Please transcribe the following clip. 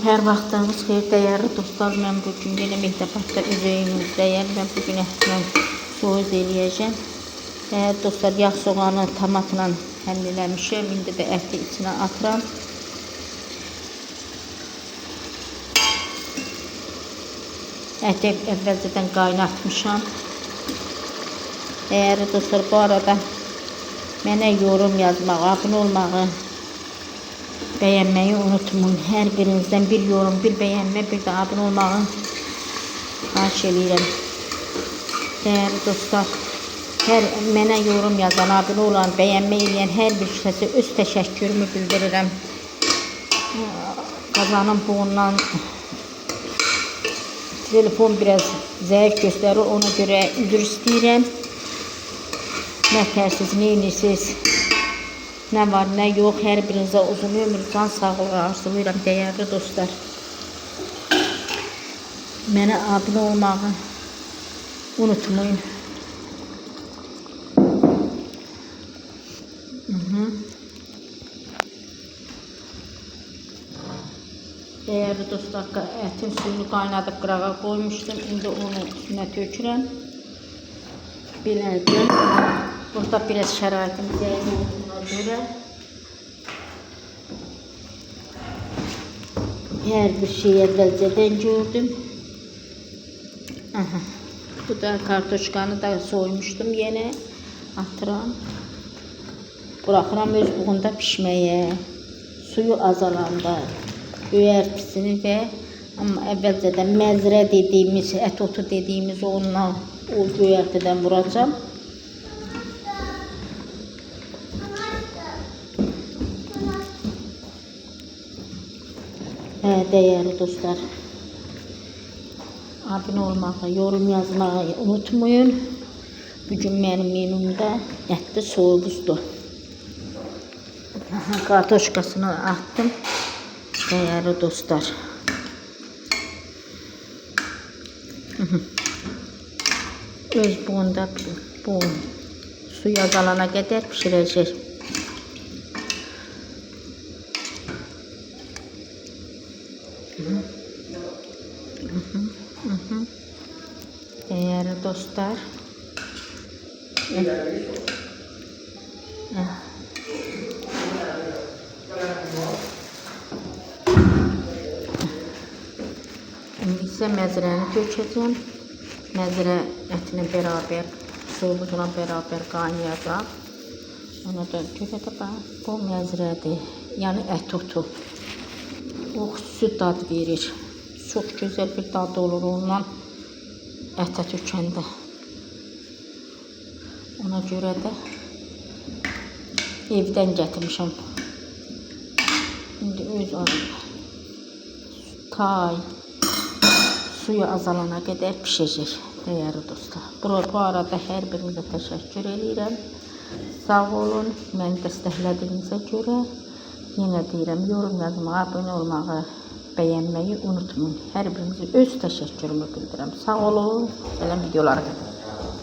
Her vaxtınız xeyir, dəyərli dostlar. Mən bugün yenə Mehdəbatda üzəyimizdəyəm. Mən bugün ətlə soğuz eləyəcəm. Dəyərli dostlar, yağ soğanı tomatla həll eləmişəm. İndi də əti içinə atıram. Əti əvvəlcədən qaynatmışam. Dəyərli dostlar, bu arada mənə yorum yazmağı, abunə olmağı, beğenmeyi unutmayın. Her birinizden bir yorum, bir beğenme, bir de abone olmağı xahiş edirəm. Değerli dostlar, mənə yorum yazan, abone olan, beğenme edən hər bir şəxsə öz təşəkkürümü bildirirəm. Kazanım bundan telefon biraz zəif göstərir, ona görə üzr istəyirəm. Nə tərsiz, nə inirsiniz? Ne var ne yok, her birinize uzun ömür, can sağlığı arzulayıram değerli dostlar. Mənə abunə olmağı unutmayın. Değerli dostlar, ətin suyunu qaynadıb qırağa koymuştum. İndi onu üstünə tökürəm. Biləcəm. Burada biraz şəraitim zəif olduğuna görə hər bir şeyi əvvəlcədən gördüm. Bu da kartoşkanı da soymuştum yenə. Atıram. Bırakıram öz buğunda pişməyə. Suyu azalanda göyərtisini və amma əvvəlcədən məzrə dediyimiz, ət otu dediyimiz ondan o göyərtidən vuracam. Değerli dostlar, abone olmağı, yorum yazmayı unutmayın. Bugün benim menümdə ətli soğuzdur. Kartoşkasını attım. Değerli dostlar. Öz buğunda bu suyu azalana kadar pişirəcək. Değerli dostlar, şimdi ise məzrəni tökəcəm. Məzrə ətinə beraber, suyumuzla beraber qaynayacaq. Ona da görə də bax, bu məzrədir, yəni ət otu. O xüsusi dad verir. Çok güzel bir dadı olur ondan ətə tökəndə. Ona görə də evdən gətirmişəm. İndi öz tay suyu azalana qədər pişəcək değerli dostlar. Bu arada hər birinizə təşəkkür edirəm. Sağ olun, məni dəstəklədiyinizə görə. Yenə deyirəm, yorum yazmağı, abunə olmağı, beğenmeyi unutmayın. Hər birinizi öz təşəkkürümü bildirəm. Sağ olun. Gələn videolara qədər.